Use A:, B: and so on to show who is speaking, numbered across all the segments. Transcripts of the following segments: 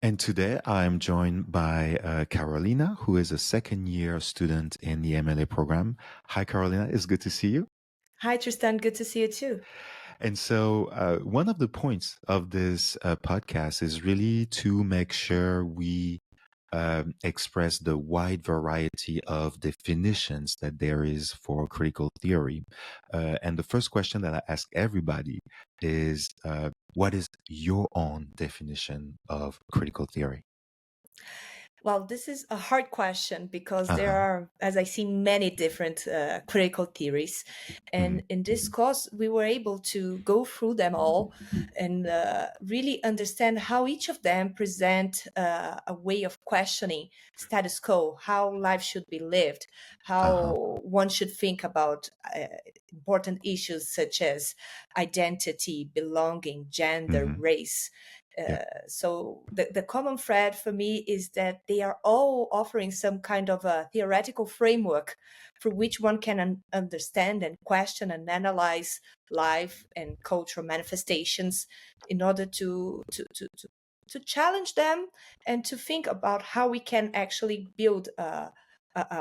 A: And today I'm joined by Carolina, who is a second year student in the MLA program. Hi, Carolina. It's good to see you.
B: Hi, Tristan. Good to see you too.
A: And so, one of the points of this podcast is really to make sure we express the wide variety of definitions that there is for critical theory. And the first question that I ask everybody is, what is your own definition of critical theory?
B: Well, this is a hard question because
A: Uh
B: there
A: huh.
B: are, as I see, many different critical theories.
A: Hmm.
B: And in this course, we were able to go through them all and really understand how each of them present a way of questioning status quo, how life should be lived,
A: Uh huh.
B: how one should think about important issues such as identity, belonging, gender,
A: Hmm.
B: race.
A: Yeah.
B: So the common thread for me is that they are all offering some kind of a theoretical framework for which one can understand and question and analyze life and cultural manifestations in order to challenge them and to think about how we can actually build a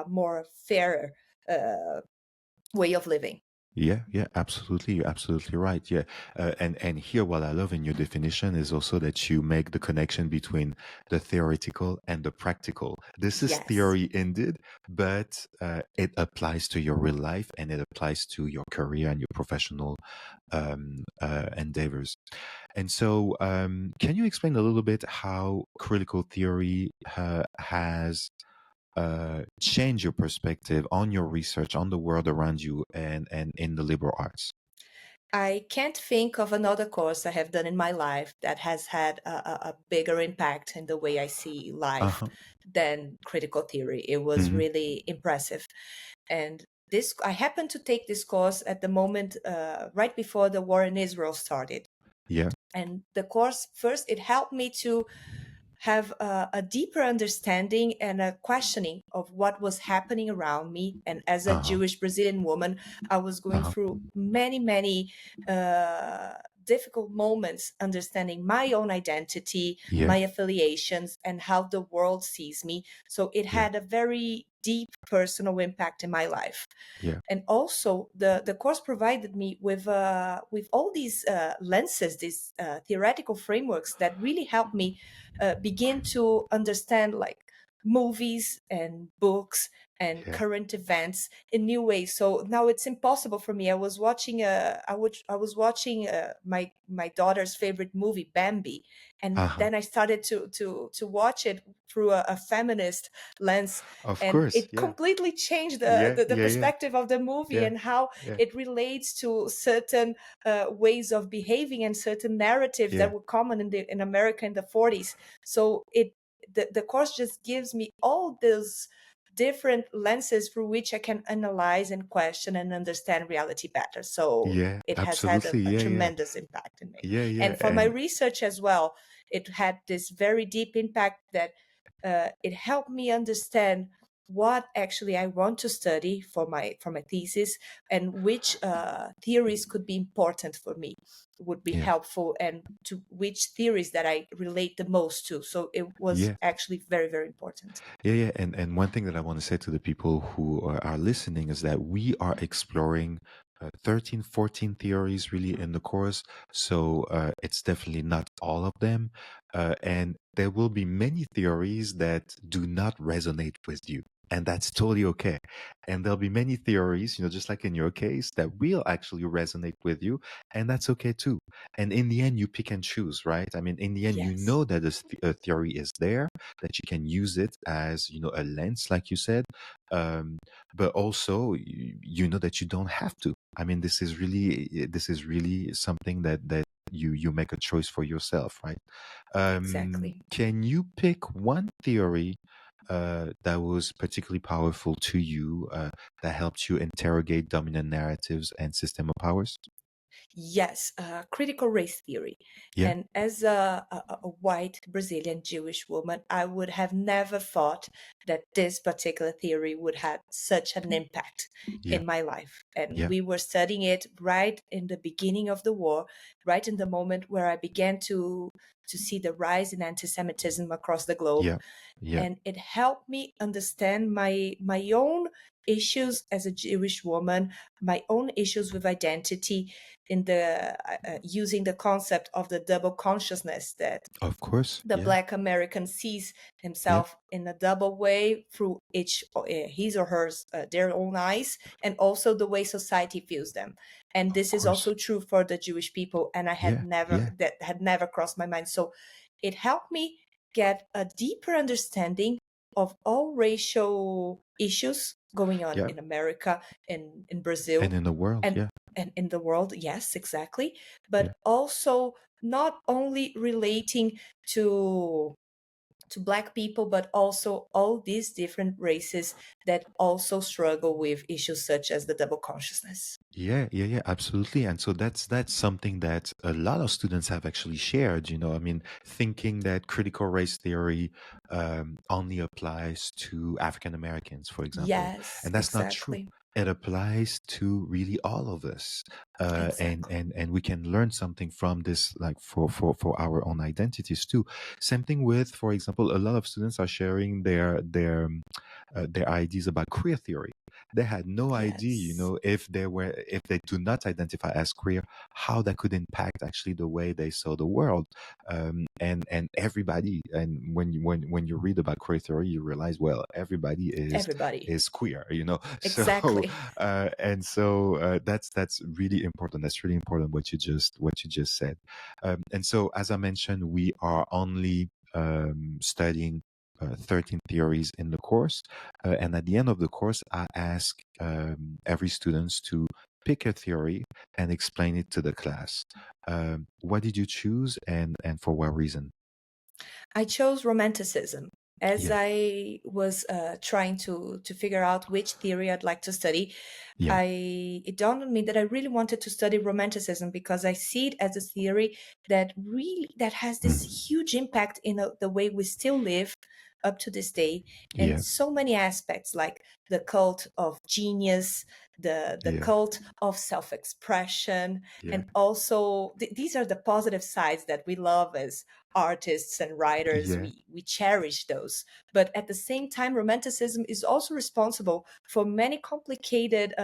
B: more fair uh, way of living.
A: Yeah, yeah, absolutely. You're absolutely right. Yeah. And here, what I love in your definition is also that you make the connection between the theoretical and the practical. This is
B: Yes.
A: theory indeed, but it applies to your real life and it applies to your career and your professional endeavors. And so, can you explain a little bit how critical theory has change your perspective on your research on the world around you and in the liberal arts?
B: I can't think of another course I have done in my life that has had a bigger impact in the way I see life
A: Uh-huh.
B: than critical theory. It was
A: Hmm.
B: really impressive. And this, I happened to take this course at the moment right before the war in Israel started.
A: Yeah.
B: And the course, first, it helped me to have a deeper understanding and a questioning of what was happening around me. And as a
A: Uh-huh.
B: Jewish Brazilian woman, I was going
A: Uh-huh.
B: through many uh, difficult moments understanding my own identity,
A: Yeah.
B: my affiliations, and how the world sees me. So it
A: Yeah.
B: had a very deep personal impact in my life.
A: Yeah.
B: And also the course provided me with all these lenses, these theoretical frameworks that really helped me begin to understand like movies and books and
A: Yeah.
B: current events in new ways. So now it's impossible for me. I was watching my daughter's favorite movie, Bambi, and
A: Uh-huh.
B: then I started to watch it through a feminist lens,
A: Of
B: and
A: course.
B: it
A: Yeah.
B: completely changed
A: Yeah.
B: the
A: Yeah. Yeah.
B: perspective of the movie
A: Yeah.
B: and how
A: Yeah.
B: it relates to certain ways of behaving and certain narratives that
A: Yeah.
B: were common in America in the 40s. So the course just gives me all those different lenses through which I can analyze and question and understand reality better. So
A: Yeah.
B: it has had
A: Absolutely.
B: a
A: Yeah. Yeah.
B: tremendous impact in me.
A: Yeah. Yeah.
B: And for my
A: And
B: research as well, it had this very deep impact that it helped me understand what actually I want to study for my thesis, and which theories could be important for me, would be
A: yeah.
B: helpful, and to which theories that I relate the most to. So it was
A: Yeah.
B: actually very important.
A: Yeah, yeah, and one thing that I want to say to the people who are listening is that we are exploring 13, 14 theories really in the course. So it's definitely not all of them. And there will be many theories that do not resonate with you. And that's totally okay. And there'll be many theories, just like in your case, that will actually resonate with you. And that's okay too. And in the end, you pick and choose, right? I mean, in the end, you
B: Yes.
A: know that this theory is there, that you can use it as a lens, like you said, um, but also you know that you don't have to. I mean, this is really something that you make a choice for yourself, right?
B: Exactly.
A: Can you pick one theory that was particularly powerful to you, that helped you interrogate dominant narratives and system of powers?
B: Yes, critical race theory.
A: Yeah,
B: And as a white Brazilian Jewish woman, I would have never thought that this particular theory would have such an impact
A: yeah,
B: in my life. And
A: yeah,
B: we were studying it right in the beginning of the war, right in the moment where I began to see the rise in anti-Semitism across the globe,
A: yeah, yeah.
B: and it helped me understand my own issues as a Jewish woman, my own issues with identity, in the using the concept of the double consciousness, that
A: Of course.
B: the
A: Yeah,
B: Black American sees
A: yeah.
B: himself in a double way through his or her their own eyes, and also the way society views them. And
A: Of
B: this is
A: course.
B: also true for the Jewish people. And I had
A: Yeah,
B: never
A: yeah,
B: that had never crossed my mind. So it helped me get a deeper understanding of all racial issues going on
A: yeah.
B: in America, in
A: And
B: Brazil,
A: in the world,
B: and
A: yeah,
B: and in the world. Yes, exactly.
A: yeah,
B: But also not only relating to Black people, but also all these different races that also struggle with issues such as the double consciousness.
A: yeah, yeah, yeah, absolutely. And so that's something that a lot of students have actually shared. I mean, thinking that critical race theory only applies to African Americans, for example,
B: Yes,
A: and that's not true.
B: exactly.
A: It applies to really all of us, and
B: Exactly.
A: and we can learn something from this, like for our own identities too. Same thing with, for example, a lot of students are sharing their ideas about queer theory. They had no idea,
B: Yes.
A: if they do not identify as queer, how that could impact actually the way they saw the world. And everybody, and when you read about queer theory, you realize, well, everybody
B: Everybody.
A: is queer, So,
B: Exactly.
A: that's really important. That's really important what you just said. And so, as I mentioned, we are only studying 13 theories in the course. And at the end of the course, I ask every students to pick a theory and explain it to the class. What did you choose, and for what reason?
B: I chose Romanticism. As
A: Yeah,
B: I was trying to figure out which theory I'd like to study,
A: yeah,
B: it dawned on me that I really wanted to study Romanticism because I see it as a theory that has
A: mhm,
B: this huge impact in the way we still live up to this day, in
A: yeah,
B: so many aspects, like the cult of genius, the
A: yeah,
B: cult of self-expression,
A: yeah,
B: and also these are the positive sides that we love as artists and writers.
A: yeah,
B: We cherish those, but at the same time, Romanticism is also responsible for many complicated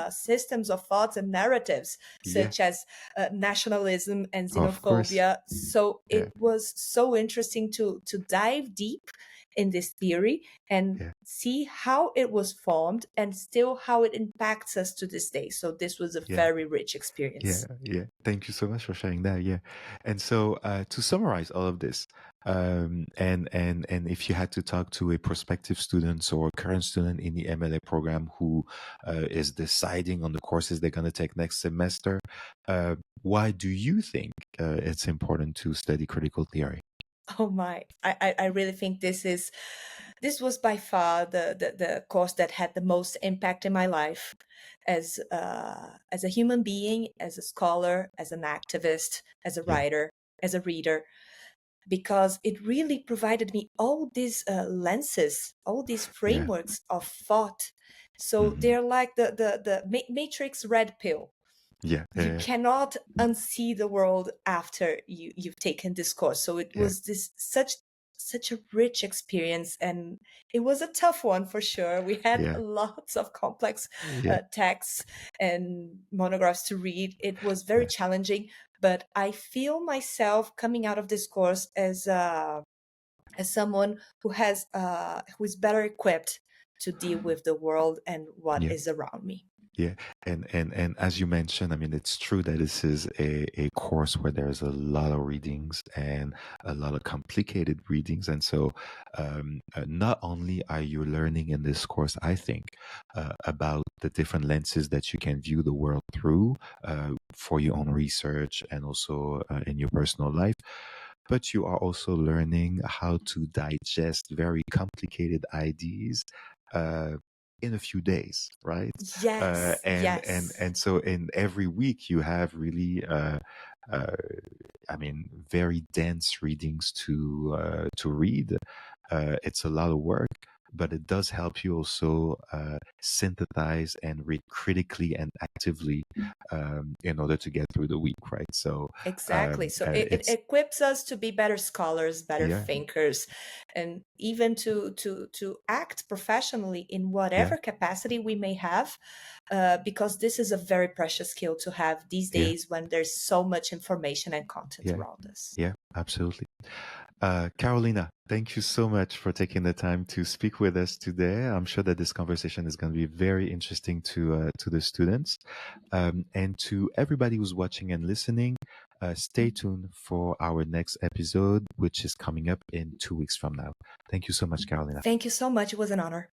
B: systems of thoughts and narratives,
A: yeah.
B: such as nationalism and
A: Of course.
B: xenophobia. So
A: Yeah,
B: it was so interesting to dive deep in this theory and
A: yeah.
B: see how it was formed and still how it impacts us to this day. So this was a
A: Yeah.
B: very rich
A: Yeah,
B: experience.
A: yeah. Thank you so much for sharing that. Yeah, and so to summarize all of this, and if you had to talk to a prospective student or current student in the MLA program who is deciding on the courses they're going to take next semester, why do you think it's important to study critical theory?
B: Oh my! I really think this was by far the course that had the most impact in my life, as a human being, as a scholar, as an activist, as a
A: Yeah,
B: writer, as a reader, because it really provided me all these lenses, all these
A: yeah,
B: frameworks of thought. So
A: hmm,
B: they're like the Matrix red pill.
A: yeah,
B: You
A: yeah,
B: cannot unsee the world after you've taken this course. So it
A: yeah,
B: was this such a rich experience, and it was a tough one for sure. We had
A: yeah,
B: lots of complex
A: yeah,
B: texts and monographs to read. It was very
A: yeah,
B: challenging, but I feel myself coming out of this course as someone who is better equipped to deal with the world and what
A: yeah.
B: is around me.
A: Yeah, and as you mentioned, I mean, it's true that this is a course where there's a lot of readings and a lot of complicated readings, and so not only are you learning in this course, I think, about the different lenses that you can view the world through for your own research and also in your personal life, but you are also learning how to digest very complicated ideas. in a few days, right?
B: Yes,
A: And
B: yes,
A: so in every week you have really uh, I mean, very dense readings to read. It's a lot of work, but it does help you also synthesize and read critically and actively in order to get through the week, right? So
B: exactly. So it
A: it's
B: equips us to be better scholars, better
A: yeah,
B: thinkers, and even to act professionally in
A: yeah,
B: whatever capacity we may have, because this is a very precious skill to have these
A: yeah,
B: days when there's so much information and content
A: yeah,
B: around us.
A: yeah, absolutely. Carolina, thank you so much for taking the time to speak with us today. I'm sure that this conversation is going to be very interesting to the students, and to everybody who's watching and listening. Stay tuned for our next episode, which is coming up in 2 weeks from now. Thank you so much, Carolina.
B: Thank you so much. It was an honor.